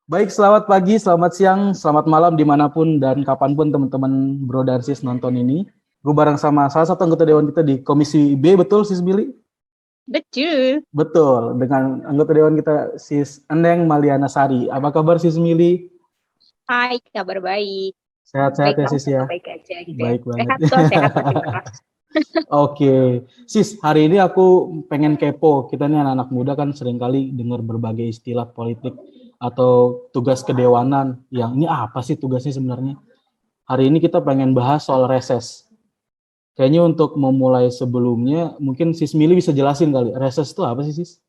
Baik, selamat pagi, selamat siang, selamat malam dimanapun dan kapanpun teman-teman Bro dan Sis nonton ini. Gue bareng sama salah satu anggota Dewan kita di Komisi B, betul Sis Billy? Betul. Betul, dengan anggota Dewan kita Sis Eneng Maliana Sari. Apa kabar Sis Mili? Hai, kabar baik. Sehat-sehat Baik ya banget Sis ya? atau baik aja gitu ya. Baik banget. Sehat kok, sehat makin parah. Oke, Sis, hari ini aku pengen kepo. Kita nih anak-anak muda kan seringkali dengar berbagai istilah politik atau tugas kedewanan. Yang ini apa sih tugasnya sebenarnya? Hari ini kita pengen bahas soal reses. Kayaknya untuk memulai sebelumnya, mungkin Sis Mili bisa jelasin kali, reses itu apa sih Sis?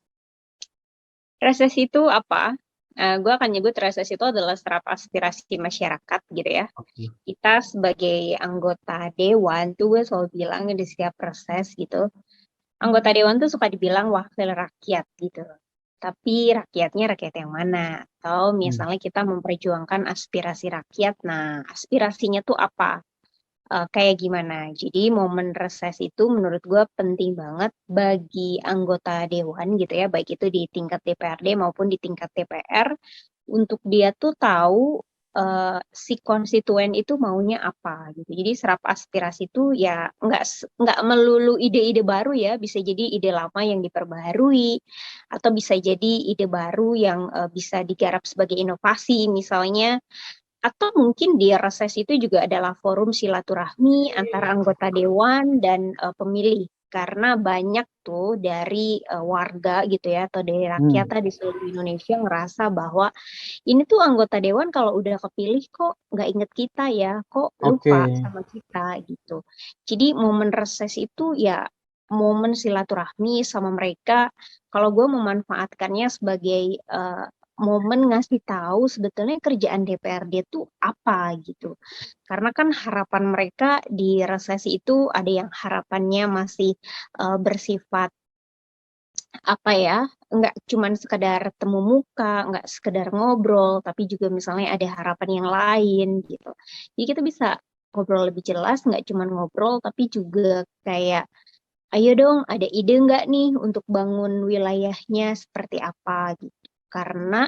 Reses itu apa? Gue akan nyebut reses itu adalah serap aspirasi masyarakat gitu ya. Oke. Kita sebagai anggota dewan tuh gue selalu bilang di setiap reses gitu. Anggota dewan tuh suka dibilang wakil rakyat gitu. Tapi rakyatnya rakyat yang mana? Atau Hmm. misalnya kita memperjuangkan aspirasi rakyat. Nah, aspirasinya tuh apa? Kayak gimana. Jadi momen reses itu menurut gue penting banget bagi anggota dewan gitu ya, baik itu di tingkat DPRD maupun di tingkat DPR, untuk dia tuh tahu si konstituen itu maunya apa gitu. Jadi serap aspirasi itu ya nggak melulu ide-ide baru ya, bisa jadi ide lama yang diperbaharui atau bisa jadi ide baru yang bisa digarap sebagai inovasi misalnya, atau mungkin di reses itu juga adalah forum silaturahmi antara anggota dewan dan pemilih. Karena banyak tuh dari warga gitu ya, atau dari rakyat Hmm. di seluruh Indonesia ngerasa bahwa ini tuh anggota dewan kalau udah kepilih kok nggak inget kita ya, kok Oke. lupa sama kita gitu. Jadi momen reses itu ya momen silaturahmi sama mereka. Kalau gue memanfaatkannya sebagai momen ngasih tahu sebetulnya kerjaan DPRD itu apa gitu. Karena kan harapan mereka di resesi itu ada yang harapannya masih bersifat apa ya, nggak cuman sekedar temu muka, nggak sekedar ngobrol, tapi juga misalnya ada harapan yang lain gitu. Jadi kita bisa ngobrol lebih jelas, nggak cuman ngobrol, tapi juga kayak, ayo dong, ada ide nggak nih untuk bangun wilayahnya seperti apa gitu. Karena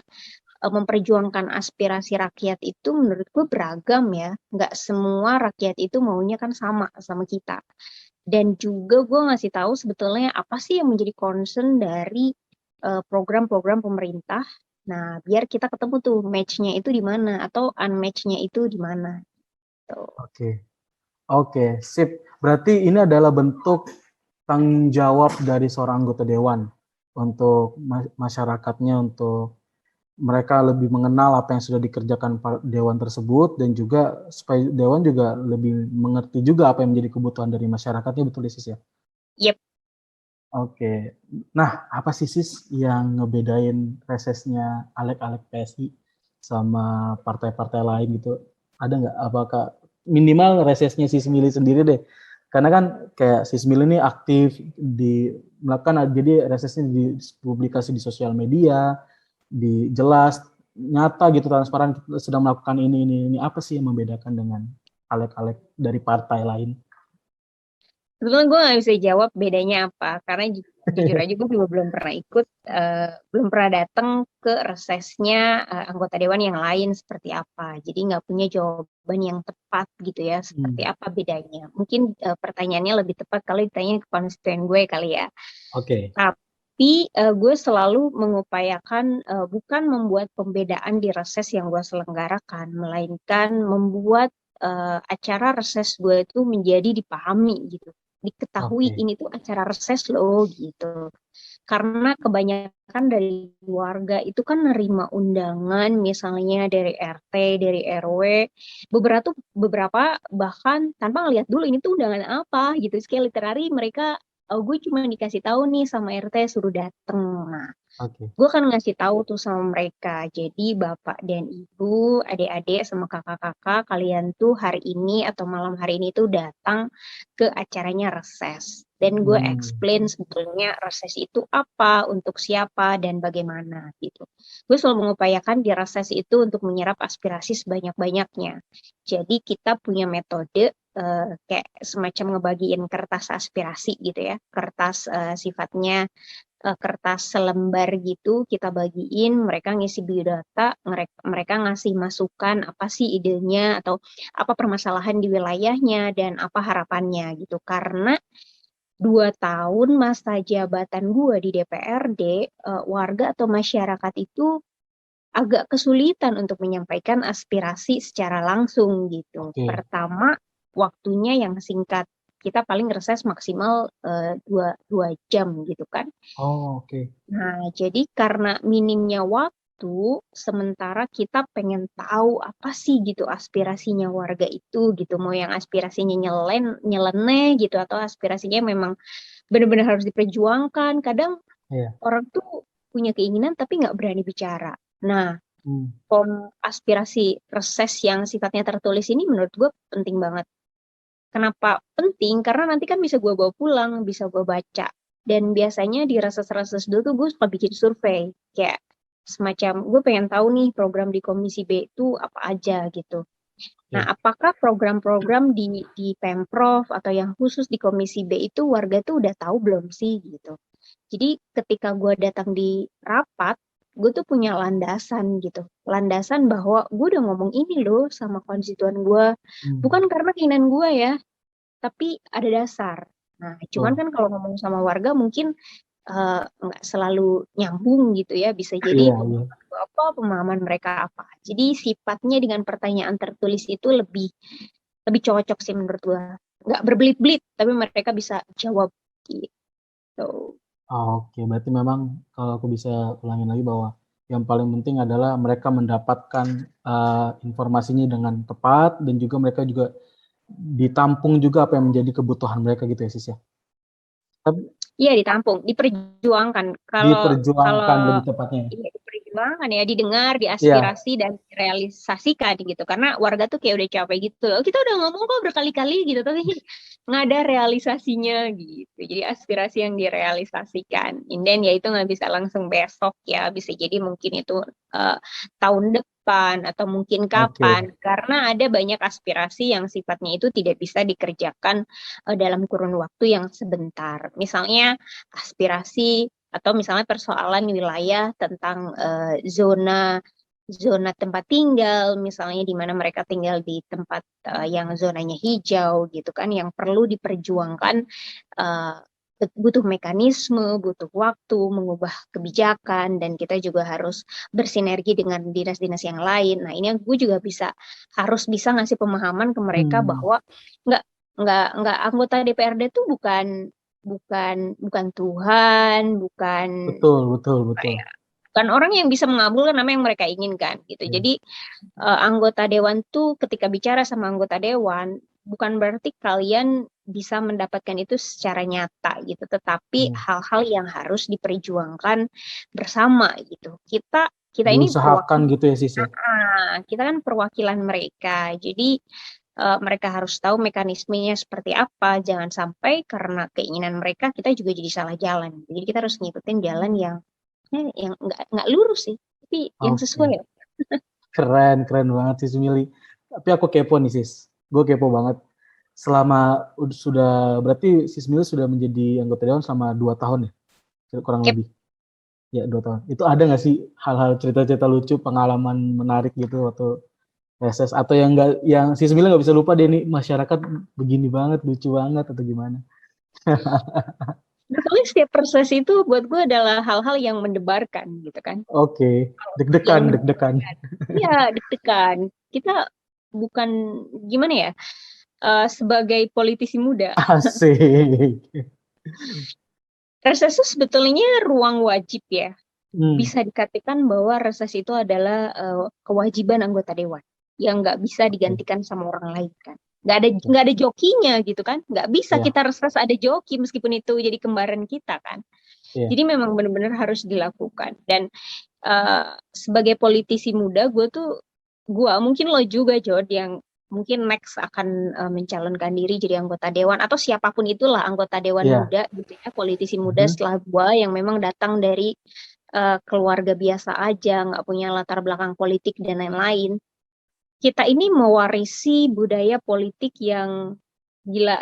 memperjuangkan aspirasi rakyat itu menurut gue beragam ya. Nggak semua rakyat itu maunya kan sama sama kita. Dan juga gue ngasih tahu sebetulnya apa sih yang menjadi concern dari program-program pemerintah. Nah, biar kita ketemu tuh match-nya itu di mana atau unmatch-nya itu di mana. Tuh. Oke. Oke, sip. Berarti ini adalah bentuk tanggung jawab dari seorang anggota dewan untuk masyarakatnya, untuk mereka lebih mengenal apa yang sudah dikerjakan dewan tersebut dan juga supaya dewan juga lebih mengerti juga apa yang menjadi kebutuhan dari masyarakatnya, betul ya Sis ya? Yep. Oke. Nah, apa sih Sis yang ngebedain resesnya Alek-Alek PSI sama partai-partai lain gitu? Ada nggak? Apakah minimal resesnya Sis Mili sendiri deh? Karena kan kayak Sis Mili ini aktif di melakukan, jadi resesnya di publikasi di sosial media, di jelas, nyata gitu, transparan, kita sedang melakukan ini. Apa sih yang membedakan dengan Alek-Alek dari partai lain? Sebetulnya gue nggak bisa jawab bedanya apa, karena jujur aja gue juga belum pernah ikut, belum pernah datang ke resesnya anggota dewan yang lain seperti apa. Jadi nggak punya jawaban yang tepat gitu ya, seperti Hmm. apa bedanya. Mungkin pertanyaannya lebih tepat kalau ditanya ke konstituen gue kali ya. Oke. Tapi gue selalu mengupayakan bukan membuat pembedaan di reses yang gue selenggarakan, melainkan membuat acara reses gue itu menjadi dipahami gitu, diketahui Oke. ini tuh acara reses loh gitu. Karena kebanyakan dari warga itu kan nerima undangan misalnya dari RT, dari RW, beberapa bahkan tanpa ngeliat dulu ini tuh undangan apa gitu. Sekali literary mereka, oh gue cuma dikasih tahu nih sama RT suruh dateng. Nah, Oke. gue akan ngasih tahu tuh sama mereka. Jadi bapak dan ibu, adik-adik sama kakak-kakak, kalian tuh hari ini atau malam hari ini tuh datang ke acaranya reses. Dan gue Hmm. explain sebetulnya reses itu apa, untuk siapa, dan bagaimana gitu. Gue selalu mengupayakan di reses itu untuk menyerap aspirasi sebanyak-banyaknya. Jadi kita punya metode kayak semacam ngebagiin kertas aspirasi gitu ya. Kertas sifatnya kertas selembar gitu, kita bagiin, mereka ngisi biodata, mereka ngasih masukan apa sih idenya atau apa permasalahan di wilayahnya dan apa harapannya gitu. Karena 2 tahun masa jabatan gue di DPRD, warga atau masyarakat itu agak kesulitan untuk menyampaikan aspirasi secara langsung gitu. Oke. Pertama, waktunya yang singkat. Kita paling reses maksimal 2 jam gitu kan. Oh, oke. Nah, jadi karena minimnya waktu, sementara kita pengen tahu apa sih gitu aspirasinya warga itu gitu. Mau yang aspirasinya nyeleneh gitu atau aspirasinya memang benar-benar harus diperjuangkan. Kadang Iya. orang tuh punya keinginan tapi nggak berani bicara. Nah, Hmm. aspirasi reses yang sifatnya tertulis ini menurut gue penting banget. Kenapa penting? Karena nanti kan bisa gue bawa pulang, bisa gue baca. Dan biasanya di reses-reses dulu tuh gue suka bikin survei. Kayak semacam gue pengen tahu nih program di Komisi B itu apa aja gitu. Nah, Oke. apakah program-program di Pemprov atau yang khusus di Komisi B itu warga tuh udah tahu belum sih gitu. Jadi ketika gue datang di rapat, gue tuh punya landasan gitu. Landasan bahwa gue udah ngomong ini loh sama konstituen gue. Hmm. Bukan karena keinginan gue ya, tapi ada dasar. Nah, cuman Betul. kan kalau ngomong sama warga mungkin nggak selalu nyambung gitu ya. Bisa jadi Iya, iya. pemahaman gua apa, pemahaman mereka apa. Jadi sifatnya dengan pertanyaan tertulis itu lebih lebih cocok sih menurut gua. Nggak berbelit-belit, tapi mereka bisa jawab gitu. Oke, berarti memang kalau aku bisa ulangin lagi bahwa yang paling penting adalah mereka mendapatkan informasinya dengan tepat dan juga mereka juga ditampung juga apa yang menjadi kebutuhan mereka gitu ya, Sis ya. Tapi Iya ditampung, diperjuangkan. Kalau diperjuangkan kalau lebih tepatnya. iya diperjuangkan ya, didengar, Iya, diaspirasi dan direalisasikan gitu. Karena warga tuh kayak udah capek gitu. Oh, kita udah ngomong kok berkali-kali gitu, tapi nggak ada realisasinya gitu. Jadi aspirasi yang direalisasikan. And then ya itu nggak bisa langsung besok ya, bisa jadi mungkin itu eh, tahun depan atau mungkin oke. kapan. Karena ada banyak aspirasi yang sifatnya itu tidak bisa dikerjakan dalam kurun waktu yang sebentar. Misalnya aspirasi atau misalnya persoalan wilayah tentang zona zona tempat tinggal, misalnya di mana mereka tinggal di tempat yang zonanya hijau gitu kan, yang perlu diperjuangkan uh, butuh mekanisme, butuh waktu mengubah kebijakan, dan kita juga harus bersinergi dengan dinas-dinas yang lain. Nah, ini gue juga harus bisa ngasih pemahaman ke mereka Hmm, bahwa nggak nggak anggota DPRD tuh bukan bukan bukan Tuhan, bukan betul, betul, betul. bukan orang yang bisa mengabulkan apa yang mereka inginkan gitu. Iya. Jadi anggota dewan tuh ketika bicara sama anggota dewan bukan berarti kalian bisa mendapatkan itu secara nyata gitu, tetapi Hmm. hal-hal yang harus diperjuangkan bersama gitu. Kita ini Diusahakan gitu ya, Sis ya. kita kan perwakilan mereka. Jadi mereka harus tahu mekanismenya seperti apa. Jangan sampai karena keinginan mereka kita juga jadi salah jalan. Jadi kita harus ngikutin jalan yang nggak lurus sih, tapi yang sesuai. Oke. Keren, keren banget Sis Mili. Tapi aku kepo nih Sis. Gue kepo banget. Sudah berarti Sis Mili sudah menjadi anggota dewan selama 2 tahun ya, kurang Yep. lebih. Ya 2 tahun. Itu ada nggak sih hal-hal cerita-cerita lucu, pengalaman menarik gitu waktu reses atau yang nggak, yang Sis Mili nggak bisa lupa deh nih, masyarakat begini banget, lucu banget atau gimana? Sebetulnya setiap proses itu buat gue adalah hal-hal yang mendebarkan gitu kan. Oke, Yang deg-degan, deg-degan. mendebarkan. Iya, deg-degan. Kita bukan gimana ya, sebagai politisi muda. Asik. Reses itu sebetulnya ruang wajib ya. Hmm, Bisa dikatakan bahwa reses itu adalah kewajiban anggota dewan yang nggak bisa oke. digantikan sama orang lain kan. Nggak ada jokinya gitu kan. Nggak bisa Iya, kita reses ada joki meskipun itu jadi kembaran kita kan. iya. Jadi memang benar-benar harus dilakukan. Dan sebagai politisi muda, gue mungkin lo juga Jod yang mungkin next akan mencalonkan diri jadi anggota dewan atau siapapun itulah anggota dewan Iya. muda gitu ya, politisi muda Mhm. setelah gue yang memang datang dari keluarga biasa aja, nggak punya latar belakang politik dan lain-lain. Kita ini mewarisi budaya politik yang gila,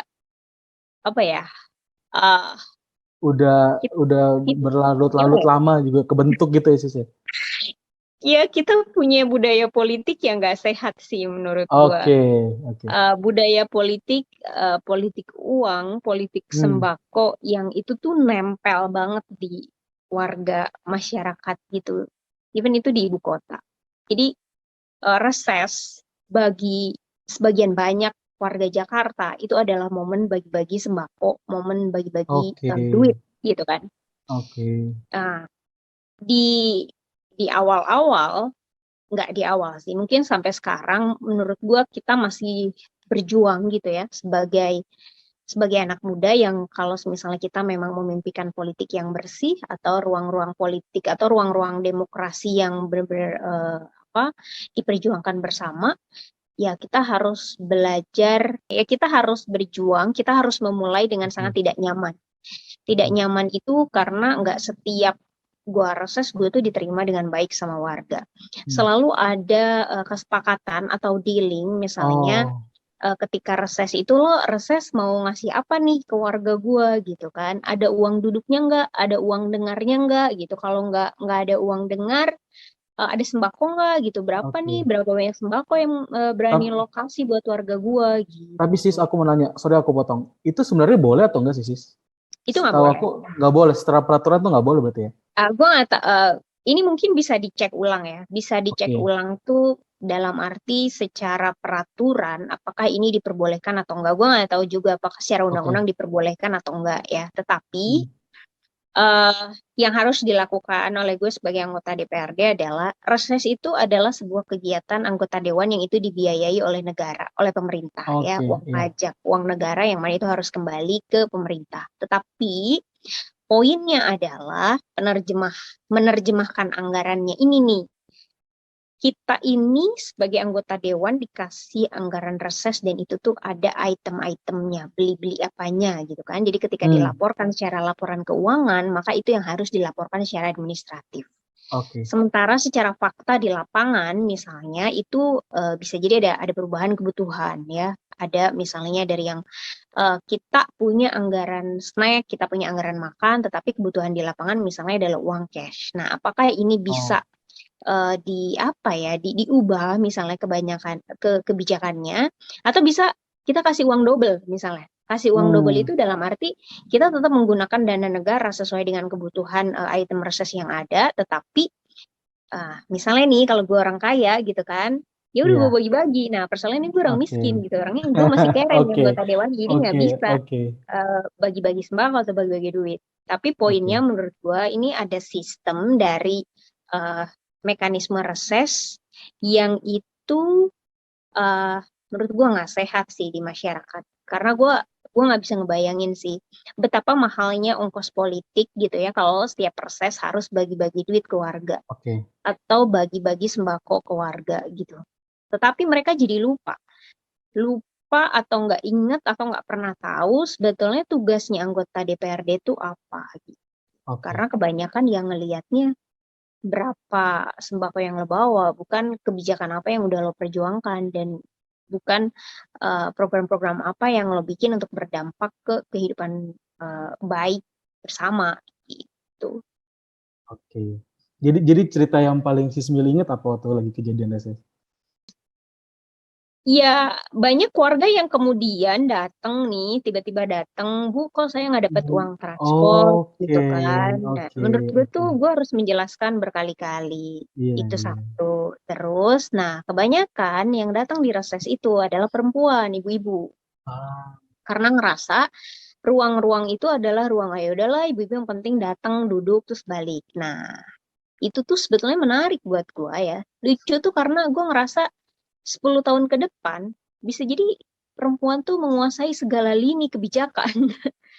apa ya? Udah Kita, udah berlarut-larut lama juga kebentuk gitu ya sis ya. ya kita punya budaya politik yang nggak sehat sih menurut gua. Oke, oke. Budaya politik, politik uang, politik Hmm, sembako yang itu tuh nempel banget di warga masyarakat gitu. Even itu di ibu kota. Jadi reses bagi sebagian banyak warga Jakarta itu adalah momen bagi-bagi sembako, momen bagi-bagi oke, duit gitu kan. oke. Nah, di di awal-awal, nggak di awal sih, mungkin sampai sekarang menurut gua kita masih berjuang gitu ya sebagai sebagai anak muda yang kalau misalnya kita memang memimpikan politik yang bersih atau ruang-ruang politik atau ruang-ruang demokrasi yang benar-benar apa diperjuangkan bersama, ya kita harus belajar, ya kita harus berjuang, kita harus memulai dengan Oke, sangat tidak nyaman. Tidak oke. nyaman itu karena nggak setiap gua reses gue tuh diterima dengan baik sama warga. Hmm. Selalu ada kesepakatan atau dealing, misalnya Oh, ketika reses itu lo reses mau ngasih apa nih ke warga gua gitu kan? Ada uang duduknya nggak? Ada uang dengarnya nggak gitu? Kalau nggak ada uang dengar, ada sembako nggak gitu? Berapa nih? oke. Berapa banyak sembako yang berani Tapi, lo kasih buat warga gua tapi sis gitu? aku mau nanya, sorry aku potong. Itu sebenarnya boleh atau enggak sih sis? Itu nggak Setahu boleh. aku nggak boleh, secara peraturan tuh nggak boleh berarti ya? Gua nggak ini mungkin bisa dicek ulang ya. Bisa dicek Oke, ulang tuh dalam arti secara peraturan apakah ini diperbolehkan atau enggak. Gue nggak tahu juga apakah secara oke. undang-undang diperbolehkan atau enggak ya. Tetapi Hmm. eh, yang harus dilakukan oleh gue sebagai anggota DPRD adalah reses itu adalah sebuah kegiatan anggota dewan yang itu dibiayai oleh negara, oleh pemerintah ya, Oke, uang ya. pajak, uang negara yang mana itu harus kembali ke pemerintah. Tetapi poinnya adalah menerjemahkan anggarannya ini nih. Kita ini sebagai anggota dewan dikasih anggaran reses dan itu tuh ada item-itemnya, beli-beli apanya gitu kan. Jadi ketika Hmm, dilaporkan secara laporan keuangan, maka itu yang harus dilaporkan secara administratif. oke. Sementara secara fakta di lapangan misalnya itu bisa jadi ada perubahan kebutuhan ya. Ada misalnya dari yang kita punya anggaran snack, kita punya anggaran makan, tetapi kebutuhan di lapangan misalnya adalah uang cash. Nah, apakah ini Oh, bisa di apa ya, diubah misalnya kebijakannya, atau bisa kita kasih uang double misalnya. Kasih uang double hmm, itu dalam arti kita tetap menggunakan dana negara sesuai dengan kebutuhan item reses yang ada, tetapi misalnya nih kalau gue orang kaya gitu kan, ya udah gue iya. bagi-bagi. Nah, persoalannya gue orang Oke. miskin gitu, orangnya gue masih kere nih Oke, anggota dewan, jadi nggak oke, bisa oke, bagi-bagi sembako atau bagi-bagi duit. Tapi poinnya oke. menurut gue ini ada sistem dari eh, mekanisme reses yang itu eh, menurut gue nggak sehat sih di masyarakat. Karena gue nggak bisa ngebayangin sih betapa mahalnya ongkos politik gitu ya kalau setiap reses harus bagi-bagi duit ke warga Oke. atau bagi-bagi sembako ke warga gitu. Tetapi mereka jadi lupa, lupa atau nggak inget atau nggak pernah tahu sebetulnya tugasnya anggota DPRD itu apa gitu. Oke. Karena kebanyakan yang ngelihatnya berapa sembako yang lo bawa, bukan kebijakan apa yang udah lo perjuangkan dan bukan program-program apa yang lo bikin untuk berdampak ke kehidupan baik bersama gitu. Oke. Jadi cerita yang paling sis Mili inget apa waktu lagi kejadian reses? Ya, banyak keluarga yang kemudian datang nih, tiba-tiba datang, Bu, kok saya nggak dapat Hmm, uang transport oke, gitu kan. Nah, oke, menurut gue oke. tuh gue harus menjelaskan berkali-kali. Iya, Itu iya. satu. Terus, nah kebanyakan yang datang di reses itu adalah perempuan, ibu-ibu. Ah, Karena ngerasa ruang-ruang itu adalah ruang, ayo udahlah ibu-ibu yang penting datang, duduk, terus balik. Nah, itu tuh sebetulnya menarik buat gue ya. Lucu tuh karena gue ngerasa 10 tahun ke depan bisa jadi perempuan tuh menguasai segala lini kebijakan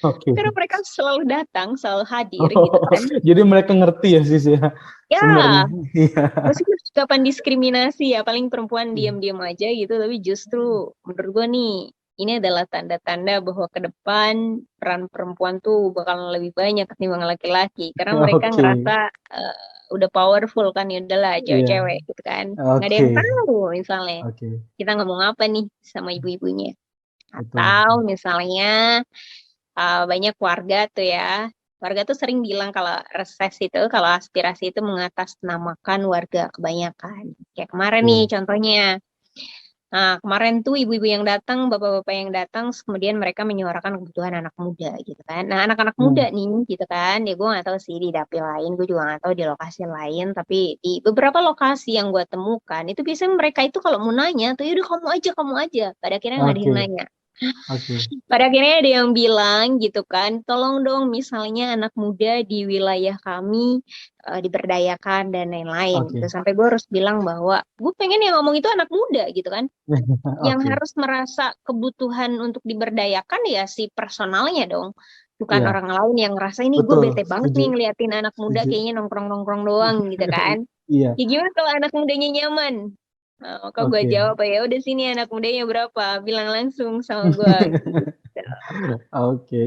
oke. karena mereka selalu datang, selalu hadir gitu Oh, kan. jadi mereka ngerti ya sis ya sebenarnya. Ya, Iya. meskipun kapan diskriminasi ya, paling perempuan Iya. diam-diam aja gitu, tapi justru menurut gue nih, ini adalah tanda-tanda bahwa ke depan peran perempuan tuh bakal lebih banyak ketimbang laki-laki, karena mereka Oke. ngerasa eh, udah powerful kan, ya udahlah Iya. cewek-cewek gitu kan. Nggak ada Oke. yang tahu misalnya Oke. kita ngomong apa nih sama ibu-ibunya. Betul, Atau betul. misalnya banyak keluarga tuh ya, Warga tuh sering bilang kalau reses itu, kalau aspirasi itu mengatasnamakan warga kebanyakan. Kayak kemarin nih Oke. contohnya. Nah, kemarin tuh ibu-ibu yang datang, bapak-bapak yang datang, kemudian mereka menyuarakan kebutuhan anak muda gitu kan. Nah, anak-anak Hmm. muda nih gitu kan, ya gue nggak tahu sih di dapil lain, gue juga nggak tahu di lokasi lain, tapi di beberapa lokasi yang gue temukan, itu biasanya mereka itu kalau mau nanya, tuh yaudah kamu aja. Pada akhirnya nggak ada Oke. yang nanya. Oke. Pada akhirnya ada yang bilang gitu kan, tolong dong misalnya anak muda di wilayah kami diberdayakan dan lain-lain gitu. Oke. Sampai gue harus bilang bahwa gue pengen yang ngomong itu anak muda gitu kan. Yang Oke. harus merasa kebutuhan untuk diberdayakan ya si personalnya dong. Bukan Iya, orang lain yang ngerasa ini gue betul, bete banget setuju, nih ngeliatin anak muda setuju. kayaknya nongkrong-nongkrong doang gitu kan. Iya, Ya gimana kalau anak mudanya nyaman? Nah, maka gue oke. jawab ya udah sini anak mudanya berapa? Bilang langsung sama gue gitu. Oke,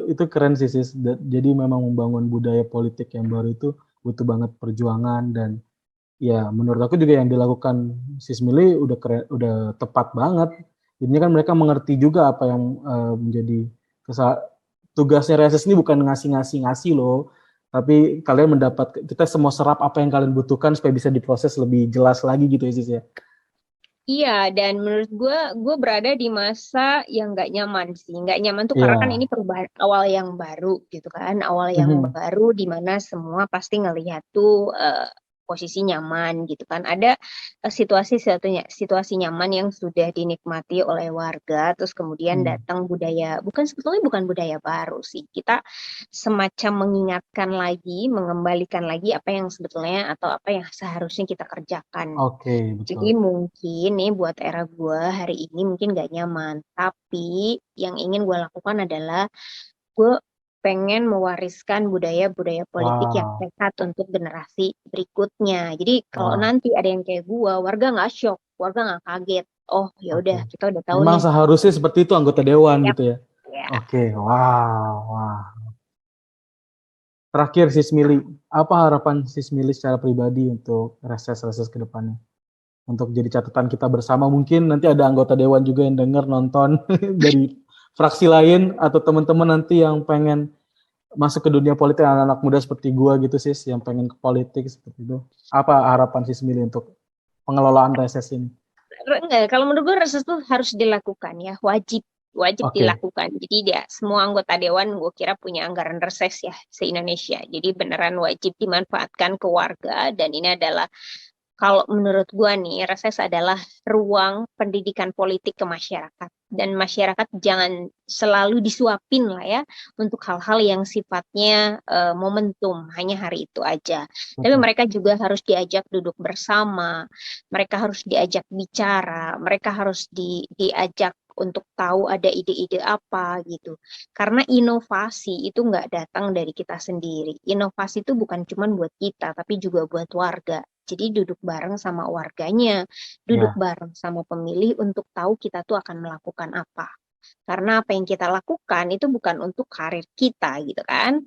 itu keren sih, Sis. Jadi memang membangun budaya politik yang baru itu butuh banget perjuangan dan ya menurut aku juga yang dilakukan Sis Mili udah keren, udah tepat banget. Ini kan mereka mengerti juga apa yang menjadi tugasnya reses ini bukan ngasih loh, tapi kalian mendapat kita semua serap apa yang kalian butuhkan supaya bisa diproses lebih jelas lagi gitu ya Sis ya. Iya, dan menurut gue berada di masa yang nggak nyaman sih. Nggak nyaman tuh karena kan Iya. ini perubahan awal yang baru gitu kan. Awal yang Mhm. baru di mana semua pasti ngelihat tuh posisi nyaman gitu kan. Ada situasi nyaman yang sudah dinikmati oleh warga, terus kemudian Hmm. datang budaya, sebetulnya bukan budaya baru sih. Kita semacam mengingatkan lagi, mengembalikan lagi apa yang sebetulnya atau apa yang seharusnya kita kerjakan. Oke, Jadi betul. mungkin nih buat era gue hari ini mungkin gak nyaman. Tapi yang ingin gue lakukan adalah gue pengen mewariskan budaya-budaya politik yang Wow, sehat untuk generasi berikutnya. Jadi kalau wow. nanti ada yang kayak gue, warga nggak shock, warga nggak kaget. Oh ya Oke. udah kita udah tahu Memang nih. seharusnya seperti itu anggota dewan Yap, gitu ya. ya. Oke, wow, wah. Terakhir Sis Mili, apa harapan Sis Mili secara pribadi untuk reses-reses ke depannya? Untuk jadi catatan kita bersama, mungkin nanti ada anggota dewan juga yang dengar nonton dari fraksi lain atau teman-teman nanti yang pengen masuk ke dunia politik, anak-anak muda seperti gua gitu Sis, yang pengen ke politik seperti itu. Apa harapan Sis Mili untuk pengelolaan reses ini? Enggak, kalau menurut gue reses itu harus dilakukan ya, wajib wajib Oke, dilakukan. Jadi dia semua anggota dewan gue kira punya anggaran reses ya se-Indonesia. Jadi beneran wajib dimanfaatkan ke warga dan ini adalah kalau menurut gua nih, reses adalah ruang pendidikan politik ke masyarakat. Dan masyarakat jangan selalu disuapin lah ya untuk hal-hal yang sifatnya momentum, hanya hari itu aja. Tapi betul. mereka juga harus diajak duduk bersama, mereka harus diajak bicara, mereka harus diajak untuk tahu ada ide-ide apa gitu. Karena inovasi itu nggak datang dari kita sendiri. Inovasi itu bukan cuma buat kita, tapi juga buat warga. Jadi duduk bareng sama warganya, duduk Ya, bareng sama pemilih untuk tahu kita tuh akan melakukan apa. Karena apa yang kita lakukan itu bukan untuk karir kita gitu kan.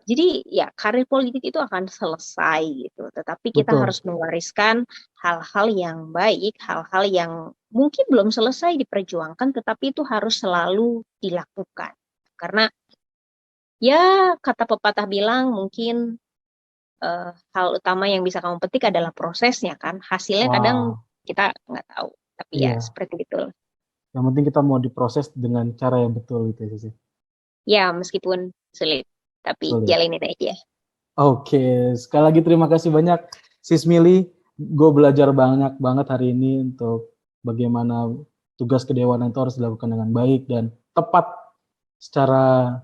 Jadi ya karir politik itu akan selesai gitu. Tetapi kita betul. harus mewariskan hal-hal yang baik, hal-hal yang mungkin belum selesai diperjuangkan, tetapi itu harus selalu dilakukan. Karena ya kata pepatah bilang mungkin hal utama yang bisa kamu petik adalah prosesnya kan. Hasilnya kadang Wow, kita nggak tahu. Tapi ya iya. seperti itu. Yang penting kita mau diproses dengan cara yang betul gitu ya Sis. Ya meskipun sulit, tapi Sulit. jalanin aja. Oke, sekali lagi terima kasih banyak Sis Mili. Gue belajar banyak banget hari ini untuk bagaimana tugas kedewanan itu harus dilakukan dengan baik dan tepat secara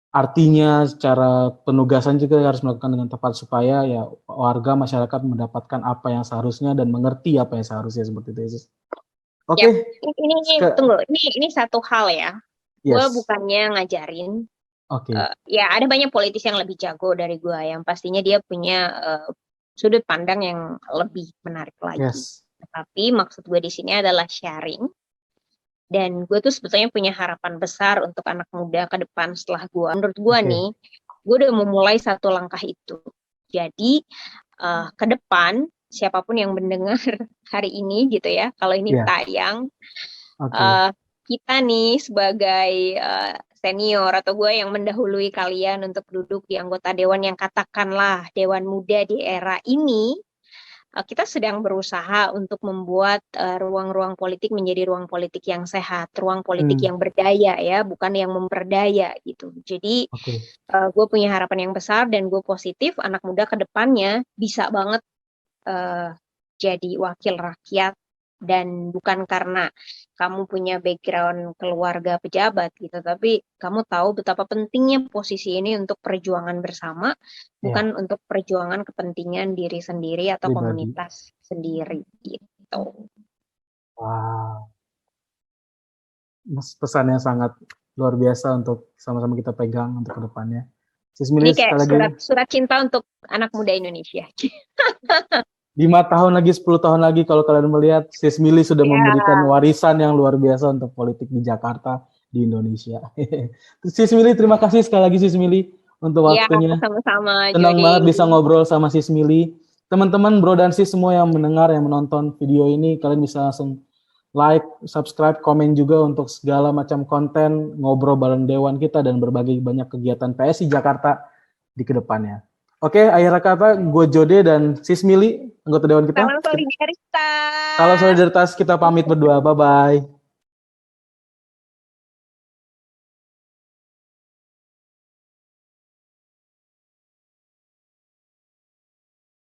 artinya, secara penugasan juga harus melakukan dengan tepat supaya ya warga masyarakat mendapatkan apa yang seharusnya dan mengerti apa yang seharusnya seperti itu, Sis. Yap. Oke, Ini tunggu, ini satu hal ya. Gue yes, bukannya ngajarin. oke, Ya ada banyak politis yang lebih jago dari gue, yang pastinya dia punya sudut pandang yang lebih menarik lagi. yes, Tapi maksud gue di sini adalah sharing. Dan gue tuh sebetulnya punya harapan besar untuk anak muda ke depan setelah gue. Menurut gue oke, nih, gue udah memulai satu langkah itu. Jadi ke depan siapapun yang mendengar hari ini gitu ya, kalau ini ya, tayang, oke, eh, kita nih sebagai senior atau gue yang mendahului kalian untuk duduk di anggota dewan yang katakanlah dewan muda di era ini, kita sedang berusaha untuk membuat ruang-ruang politik menjadi ruang politik yang sehat, ruang politik yang berdaya ya, bukan yang memperdaya gitu. Jadi Oke. gue punya harapan yang besar dan gue positif anak muda ke depannya bisa banget jadi wakil rakyat, dan bukan karena kamu punya background keluarga pejabat gitu, tapi kamu tahu betapa pentingnya posisi ini untuk perjuangan bersama, bukan untuk perjuangan kepentingan diri sendiri atau Pribadi. komunitas sendiri gitu. Wow. Pesannya sangat luar biasa untuk sama-sama kita pegang untuk kedepannya. Ini kayak surat cinta untuk anak muda Indonesia. 5 tahun lagi, 10 tahun lagi kalau kalian melihat, Sis Mili sudah memberikan warisan yang luar biasa untuk politik di Jakarta, di Indonesia. Sis Mili, terima kasih sekali lagi Sis Mili untuk waktunya. Sama-sama. Senang banget bisa ngobrol sama Sis Mili. Teman-teman, bro dan sis semua yang mendengar, yang menonton video ini, kalian bisa langsung like, subscribe, komen juga untuk segala macam konten, ngobrol bareng Dewan kita, dan berbagai banyak kegiatan PSI Jakarta di kedepannya. Oke, akhir kata gue Jode dan Sis Mili, anggota Dewan kita. Salam solidaritas. Salam solidaritas, kita pamit berdua. Bye-bye.